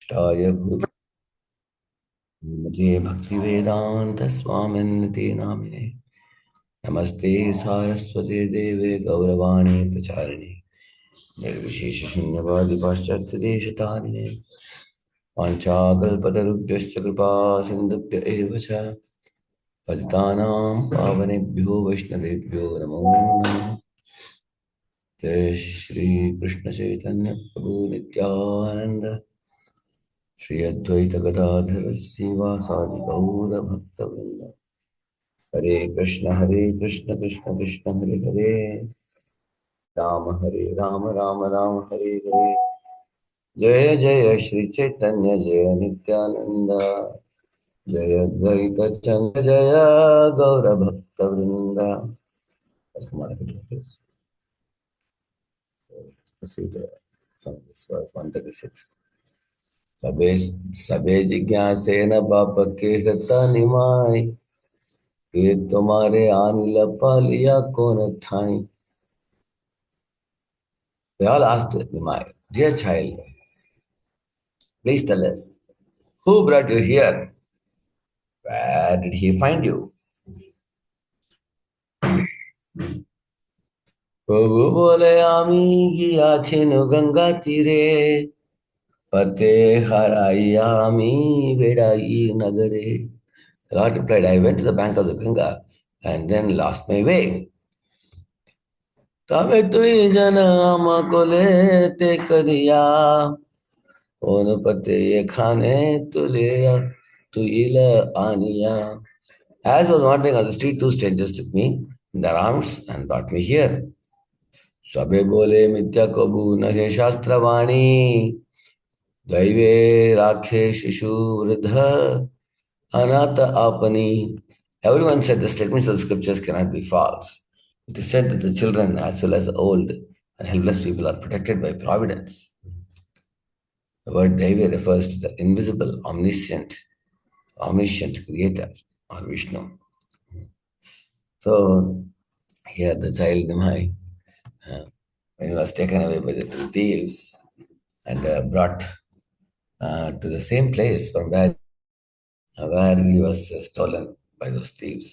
Shaya Bhutmati Bhaktivedanta Swaminiti Namine Namaste Saraswati Deve Gauravani Pracharini Nirvishesha Shunyavadi Paschatya Deshatarine Panchakalpatarubhyascha Kripa Sindhubhya Evacha Patitanam Pavanebhyo Vaishnavebhyo Namo Namaha Jai Shri Krishna Chaitanya Prabhu Nityananda Shri Advaita Gadadhara Sivasadi Gaura Bhakta Hare Krishna, Krishna Krishna, Hare Hare, Rama Rama, Rama Hare Hare. Jaya Jaya Shri Chaitanya Jaya Nityananda Jaya Dvaita Chanda Jaya Gaura Bhakta Vrinda. Come on, please. Proceed from this verse 136. सबे जिज्ञासे न बाप के हता निमाय ये तुम्हारे आनिल पालिया कौन ठाई. They all asked Nimai, dear child, please tell us, who brought you here? Where did he find you? প্রভু বলে আমি গিয়াছেন গঙ্গা তীরে পতে হারাইয়া আমি বেড়াই নগরে. The Lord replied, I went to the bank of the Ganga and then lost my way. তবে তুই জানা আমা কোলেতে করিয়া ওন পতে এখানে তুলিয়া তুইলা আনিয়া. As I was wandering on the street, two strangers took me in their arms and brought me here. सबे बोले मिथ्या कबू नहे शास्त्रवाणी दैवे राखे शिशु वृद्ध अनाथ आपनी. Everyone said the statements of the scriptures cannot be false. It is said that the children as well as the old and helpless people are protected by providence. The word Daiva refers to the invisible, omniscient creator or Vishnu. So here the child Nimai, when he was taken away by the two thieves and brought to the same place from where he was stolen by those thieves,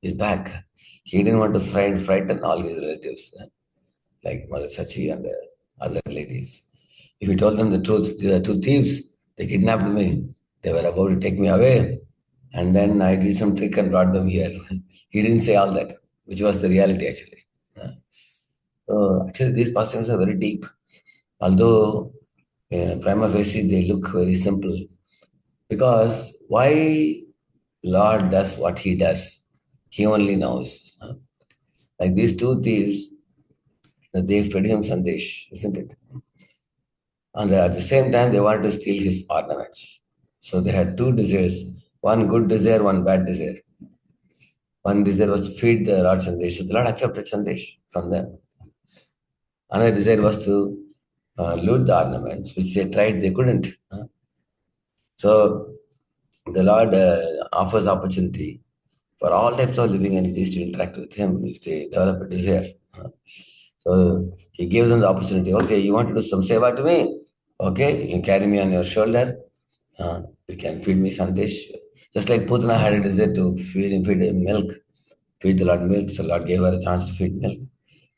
he's back. He didn't want to frighten all his relatives, like Mother Sachi and other ladies. If he told them the truth, there are two thieves, they kidnapped me, they were about to take me away, and then I did some trick and brought them here. He didn't say all that, which was the reality actually. So actually these pastimes are very deep. Although prima facie they look very simple. Because why Lord does what he does, he only knows. Like these two thieves, they fed him Sandesh, isn't it? And at the same time, they wanted to steal his ornaments. So they had two desires, one good desire, one bad desire. One desire was to feed the Lord Sandesh. So the Lord accepted Sandesh from them. Another desire was to loot the ornaments, which they tried, they couldn't. So the Lord offers opportunity for all types of living entities to interact with him if they develop a desire. So he gave them the opportunity. Okay, you want to do some seva to me? Okay, you can carry me on your shoulder. You can feed me Sandesh. Just like Putana had a desire to feed him milk, feed the Lord milk. So Lord gave her a chance to feed milk.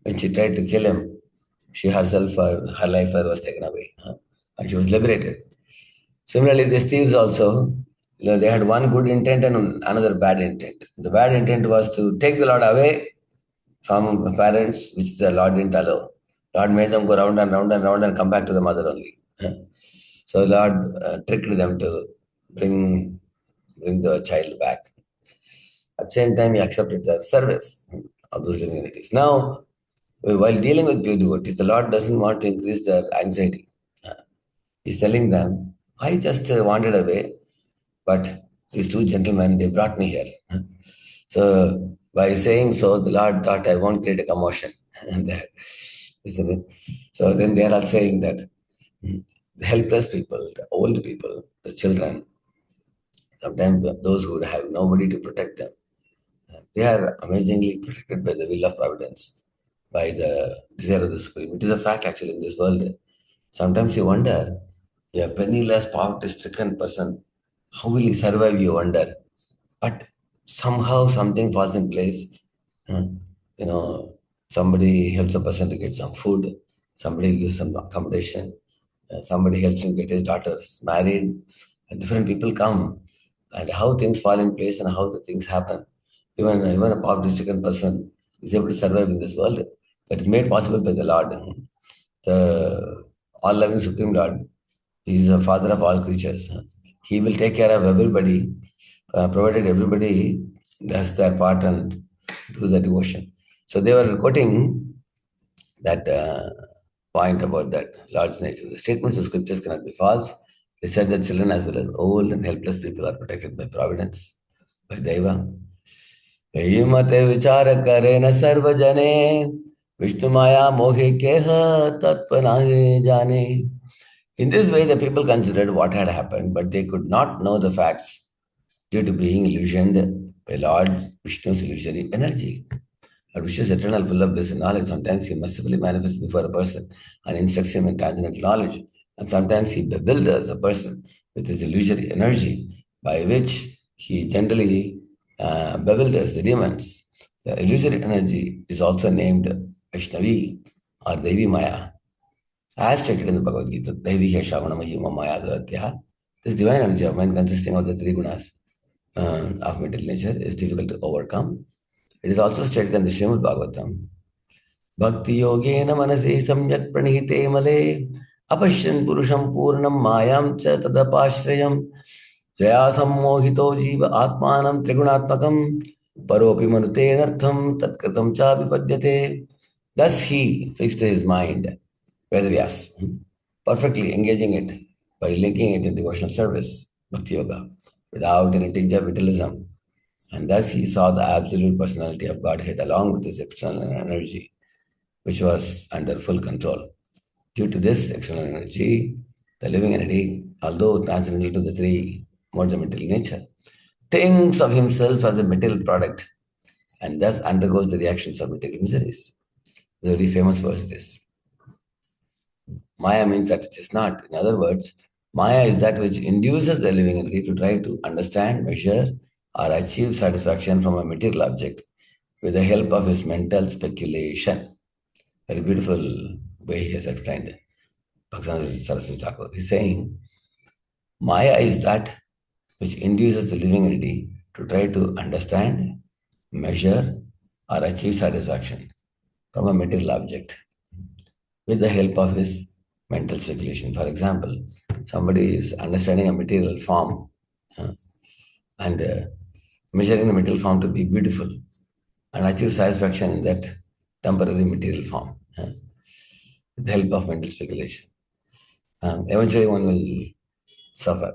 When she tried to kill him, she herself, her life was taken away. And she was liberated. Similarly, these thieves also, they had one good intent and another bad intent. The bad intent was to take the Lord away from parents, which the Lord didn't allow. Lord made them go round and round and round and come back to the mother only. So Lord tricked them to bring the child back. At the same time, he accepted their service of those living entities. Now, while dealing with pure devotees, the Lord doesn't want to increase their anxiety. He's telling them, I just wandered away, but these two gentlemen, they brought me here. So by saying so, the Lord thought I won't create a commotion. And so then they are all saying that the helpless people, the old people, the children, sometimes those who have nobody to protect them, they are amazingly protected by the will of providence, by the desire of the Supreme. It is a fact actually in this world. Sometimes you wonder, A penniless, poverty-stricken person, how will he survive, you wonder? But somehow something falls in place. Uh, You know, somebody helps a person to get some food, somebody gives some accommodation, somebody helps him get his daughters married, and different people come. And how things fall in place and how the things happen. Even a poverty-stricken person is able to survive in this world. That is made possible by the Lord, the all-loving Supreme Lord. He is the Father of all creatures. He will take care of everybody, provided everybody does their part and do the devotion. So they were quoting that point about that Lord's nature. The statements of scriptures cannot be false. They said that children as well as old and helpless people are protected by providence, by Deva. यही मत विचार करे न सर्वजने विष्णु माया मोहे केह तत्पनाहे जाने. In this way, the people considered what had happened, but they could not know the facts due to being illusioned by Lord Vishnu's illusory energy. Lord Vishnu is eternal, full of bliss and knowledge. Sometimes he mercifully manifests before a person and instructs him in transcendental knowledge, and sometimes he bewilders a person with his illusory energy, by which he generally bewilders the demons. The illusory energy is also named Vaishnavi or Devi Maya. As stated in the Bhagavad Gita, Devi Shravana Mahima Maya Dadhyah. This divine energy of mind consisting of the three gunas of material nature is difficult to overcome. It is also stated in the Srimad Bhagavatam. Bhakti yogena manasi samyak pranihite male apashyan purusham purnam mayam cha tadapashrayam jaya sammohito jiva atmanam trigunatmakam paropi manute nartham tatkritam cha vipadyate. Thus he fixed his mind, Vedavyas, perfectly engaging it by linking it in devotional service, Bhakti Yoga, without any tinge of vitalism. And thus he saw the absolute personality of Godhead along with his external energy, which was under full control. Due to this external energy, the living entity, although transcendental to the three modes of material nature, thinks of himself as a material product and thus undergoes the reactions of material miseries. The very famous verse this. Maya means that which is not. In other words, Maya is that which induces the living entity to try to understand, measure, or achieve satisfaction from a material object with the help of his mental speculation. Very beautiful way he has explained it. Bhaktivinoda Saraswati Thakur. He's saying, Maya is that which induces the living entity to try to understand, measure, or achieve satisfaction from a material object with the help of his mental speculation. For example, somebody is understanding a material form and measuring the material form to be beautiful and achieve satisfaction in that temporary material form with the help of mental speculation. Eventually, one will suffer.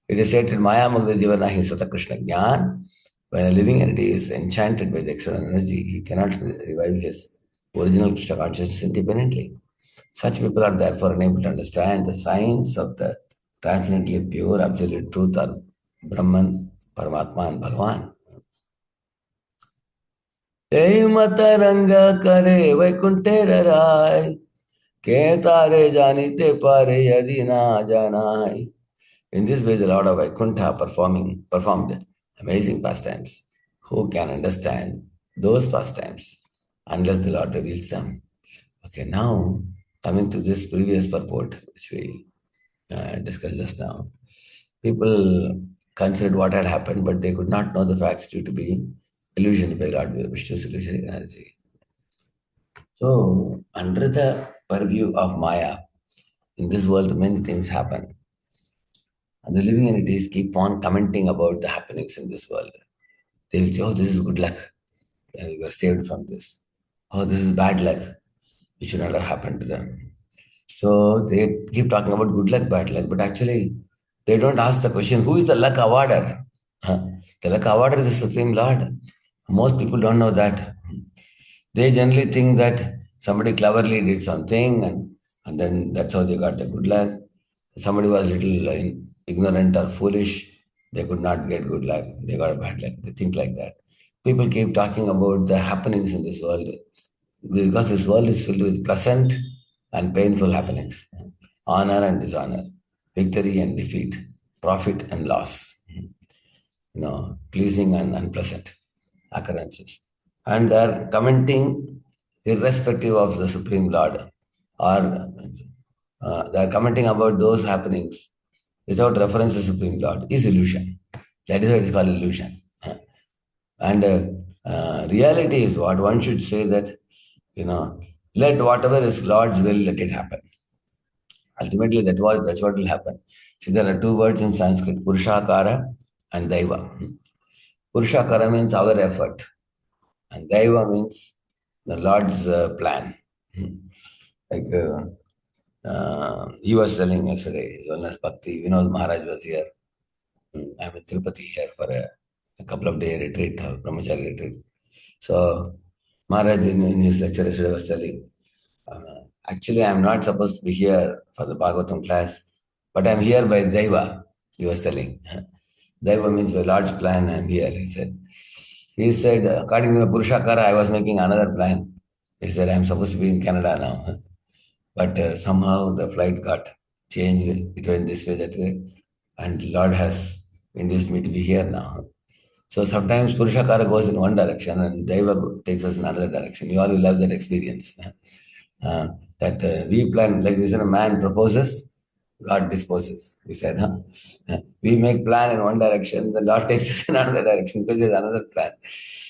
It is stated, Maya Magda Jivanahi Sata Krishna Jnana. When a living entity is enchanted by the external energy, he cannot revive his original Krishna consciousness independently. Such people are therefore unable to understand the signs of the transcendently pure absolute truth or Brahman, Paramatma and Bhagavan. Ei mataranga kare vaikunter rai, ke tare janite pare yadi na janai. In this way, the Lord of Vaikuntha performed amazing pastimes. Who can understand those pastimes unless the Lord reveals them? Okay, now coming to this previous purport, which we discussed just now, people considered what had happened, but they could not know the facts due to being illusioned by Lord Vishnu's illusory energy. So, under the purview of Maya, in this world, many things happen. And the living entities keep on commenting about the happenings in this world. They will say, oh, this is good luck. And we were saved from this. Oh, this is bad luck. It should not have happened to them. So they keep talking about good luck, bad luck, but actually they don't ask the question, who is the luck awarder? The luck awarder is the Supreme Lord. Most people don't know that. They generally think that somebody cleverly did something and then that's how they got the good luck. Somebody was little ignorant or foolish, they could not get good luck, they got a bad luck. They think like that. People keep talking about the happenings in this world because this world is filled with pleasant and painful happenings, honor and dishonor. victory and defeat, profit and loss, pleasing and unpleasant occurrences. And they're commenting irrespective of the Supreme Lord, or they're commenting about those happenings without reference to Supreme Lord is illusion. That is why it is called illusion. And reality is what one should say that, let whatever is Lord's will, let it happen. Ultimately, that's what will happen. See, there are two words in Sanskrit, Purushakara and Daiva. Purushakara means our effort, and Daiva means the Lord's plan. Like he was telling yesterday, his wellness bhakti, Vinod Maharaj was here. I'm in Tirupati here for a couple of day retreat, brahmachari retreat. So Maharaj in his lecture yesterday was telling, actually I'm not supposed to be here for the Bhagavatam class, but I'm here by Daiva, he was telling. Daiva means by Lord's plan, I'm here, he said. He said, according to the Purushakara, I was making another plan. He said, I'm supposed to be in Canada now. But somehow the flight got changed. It went this way, that way. And Lord has induced me to be here now. So sometimes Purushakara goes in one direction and Daiva takes us in another direction. You all will have that experience. That we plan, like we said, a man proposes, God disposes. We said, huh? We make plan in one direction, the Lord takes us in another direction because there's another plan.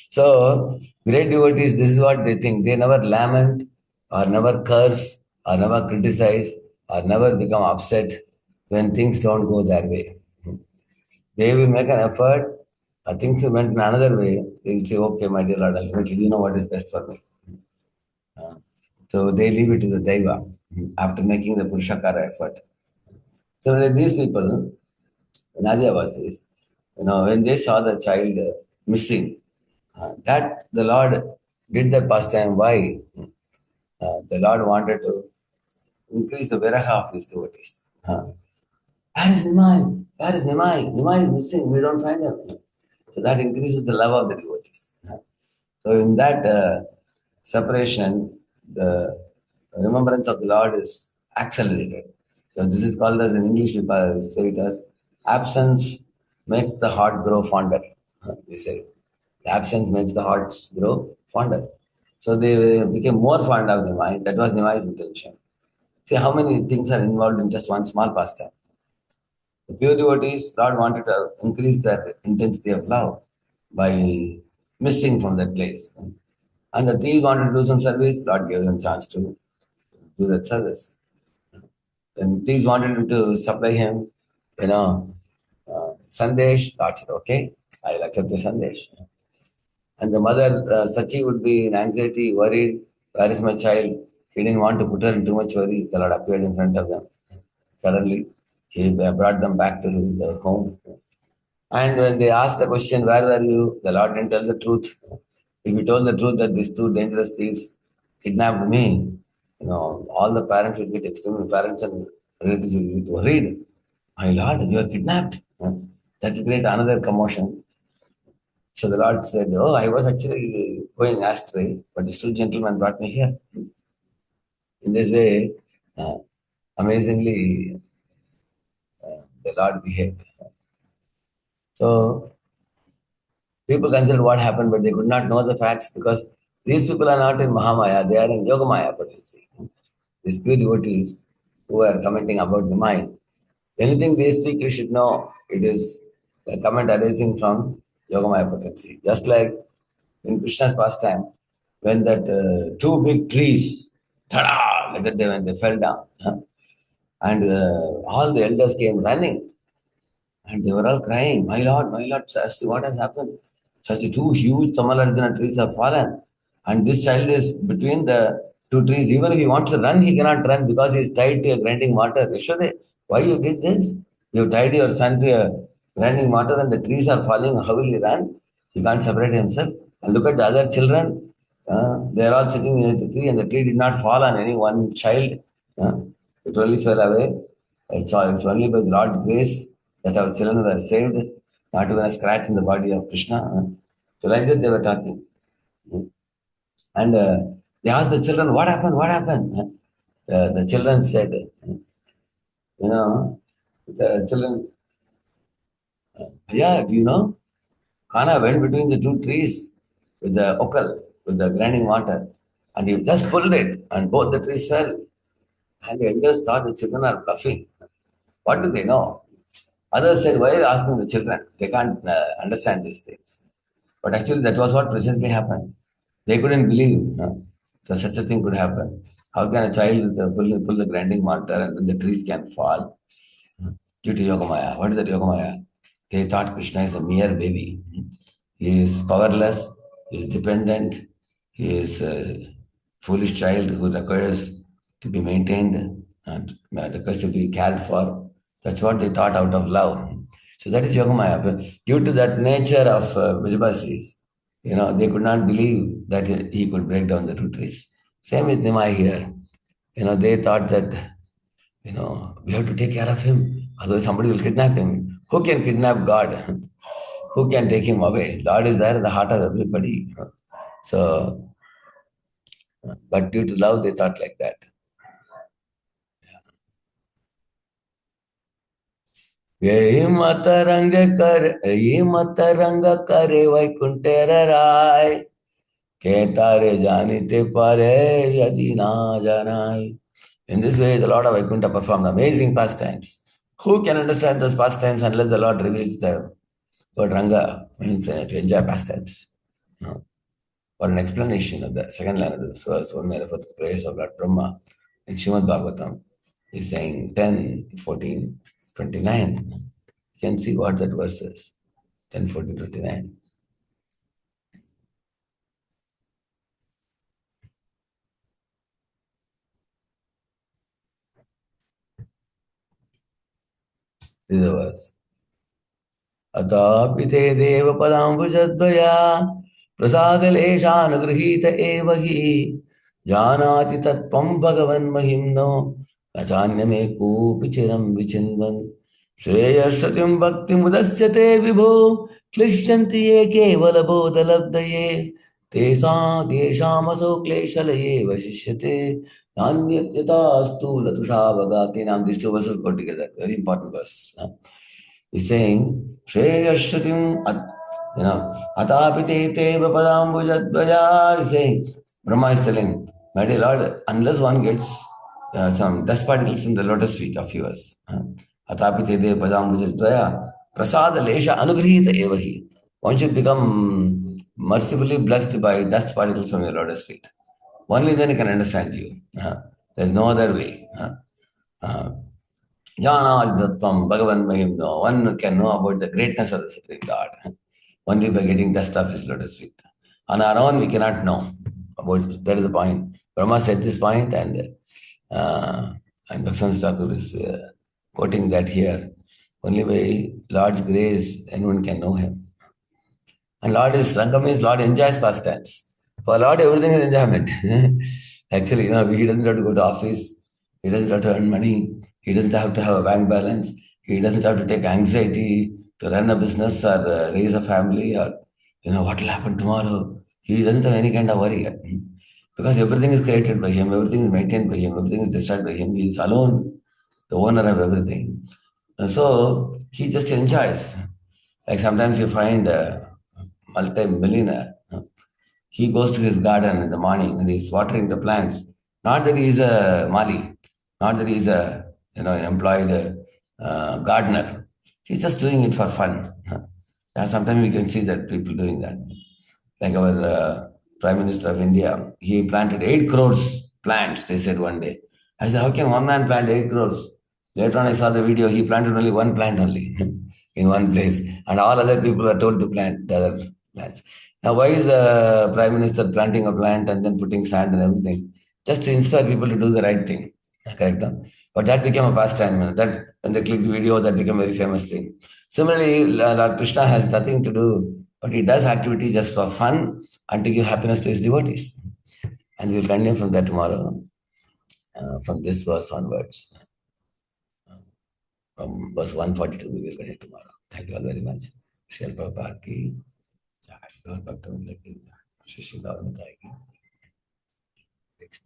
So, great devotees, this is what they think. They never lament or never curse or never criticize or never become upset when things don't go their way. They will make an effort. Things went in another way. They will say, okay, my dear Lord, ultimately, you know what is best for me. So they leave it to the Daiva after making the Purushakara effort. So these people, Nadiavasis, when they saw the child missing, that the Lord did that pastime. Why? The Lord wanted to increase the viraha of his devotees. Where is Nimai? Where is Nimai? Nimai is missing. We don't find him. So that increases the love of the devotees. So in that separation, the remembrance of the Lord is accelerated. So this is called as in English we say it as absence makes the heart grow fonder. We say absence makes the hearts grow fonder. So they became more fond of Nimai. That was Nimai's intention. See how many things are involved in just one small pastime. The pure devotees, Lord wanted to increase their intensity of love by missing from that place. And the thieves wanted to do some service, Lord gave them chance to do that service. And thieves wanted him to supply him, Sandesh, Lord said, okay, I'll accept your Sandesh. And the mother, Sachi, would be in anxiety, worried, where is my child? He didn't want to put her in too much worry. The Lord appeared in front of them. Suddenly, he brought them back to the home. And when they asked the question, where were you? The Lord didn't tell the truth. If he told the truth that these two dangerous thieves kidnapped me, all the parents will get extremely, parents and relatives will get worried. My Lord, you are kidnapped. That will create another commotion. So the Lord said, oh, I was actually going astray, but the two gentlemen brought me here. In this way, uh, amazingly, the Lord behaved. So people considered what happened, but they could not know the facts because these people are not in Mahamaya, they are in Yogamaya potency. These pure devotees who are commenting about the mind. Anything they speak, you should know it is a comment arising from Yogamaya potency. Just like in Krishna's pastime, when that two big trees, tada, like that when they fell down, and all the elders came running and they were all crying, my Lord, see what has happened. Such two huge Tamalarjana trees have fallen. And this child is between the two trees. Even if he wants to run, he cannot run because he is tied to a grinding mortar. Yashode, why you did this? You tied your son to a grinding mortar and the trees are falling. How will he run? He can't separate himself. And look at the other children. They are all sitting near the tree and the tree did not fall on any one child. It only fell away. It's only by the Lord's grace that our children were saved, not even a scratch in the body of Krishna. So like that they were talking. And they asked the children, what happened? What happened? The children said, you know, The children, yeah, do you know? Kana went between the two trees with the okal, with the grinding water, and he just pulled it, and both the trees fell. And the elders thought the children are bluffing. What do they know? Others said, why are you asking the children? They can't understand these things. But actually, that was what precisely happened. They couldn't believe so such a thing could happen. How can a child pull the grinding water and then the trees can fall due to Yogamaya? What is that Yogamaya? They thought Krishna is a mere baby. He is powerless, he is dependent, he is a foolish child who requires to be maintained and requires to be cared for. That's what they thought out of love. So that is Yogamaya. But due to that nature of Vijayabasis, they could not believe that he could break down the two trees. Same with Nimai here. They thought that, we have to take care of him, otherwise somebody will kidnap him. Who can kidnap God? Who can take him away? Lord is there in the heart of everybody. So, but due to love, they thought like that. ये मत रंग कर ये मत रंग करे वैकुंठेर राय के तारे जानिते पारे यदि ना जानाय. In this way, the Lord of Vaikuntha performed amazing pastimes. Who can understand those pastimes unless the Lord reveals the word Ranga means to enjoy pastimes? No. For an explanation of the second line of the verse, one may refer to the prayers of Lord Brahma in Srimad Bhagavatam. He's saying 10, 14, 29. You can see what that verse is. 10, 14, 29. This is the verse. अतापि ते देवपदाम्बुजद्वया प्रसादलेशानुगृहीत एव हि जानाति तत्त्वं भगवन्महिम्नो न चान्यमे कोऽपि चिरं विचिन्वन् श्रेयश्रुतिं भक्तिमुदस्य ते विभो क्लिश्यन्ति ये केवलबोधलब्धये तेषामसौ क्लेशलये वशिष्यते नान्यथा स्थूलतुषावगाति. Now these two verses go together. Very important verses. He's saying, Shreyashrutim, Atapite te vapadambujadvaya. He's saying, Brahma is telling, my dear Lord, unless one gets some dust particles in the lotus feet of yours, Atapite te vapadambujadvaya, prasada lesha anugrihita evahi. One should become mercifully blessed by dust particles from your lotus feet. Only then he can understand you. There is no other way. Jnana Bhagavan Mahimno. One can know about the greatness of the Supreme God only by getting dust off his lotus feet. On our own, we cannot know about. That is the point. Brahma said this point, and Bhaksan Thakur is quoting that here. Only by Lord's grace, anyone can know him. And Lord is Ranga means Lord enjoys pastimes. For Lord, everything is enjoyment. Actually, he doesn't have to go to office. He doesn't have to earn money. He doesn't have to have a bank balance. He doesn't have to take anxiety to run a business or raise a family or, what will happen tomorrow. He doesn't have any kind of worry. Because everything is created by him. Everything is maintained by him. Everything is destroyed by him. He is alone, the owner of everything. So he just enjoys. Like sometimes you find a multi-millionaire. He goes to his garden in the morning and he's watering the plants. Not that he's a Mali, not that he's a employed gardener. He's just doing it for fun. Sometimes we can see that people doing that. Like our Prime Minister of India, he planted 8 crores plants, they said one day. I said, how can one man plant 8 crores? Later on, I saw the video, he planted only one plant only in one place. And all other people were told to plant the other plants. Now, why is the Prime Minister planting a plant and then putting sand and everything? Just to inspire people to do the right thing. Correct? Huh? But that became a pastime. That when they clicked the video, that became a very famous thing. Similarly, Lord Krishna has nothing to do, but he does activity just for fun and to give happiness to his devotees. And we'll continue from that tomorrow, from this verse onwards. From verse 142, we will continue tomorrow. Thank you all very much. Shri Prabhupada ki jai. Gaur Bhakta Vrinda ki jai. Shri Sri Gaur Mata ki jai.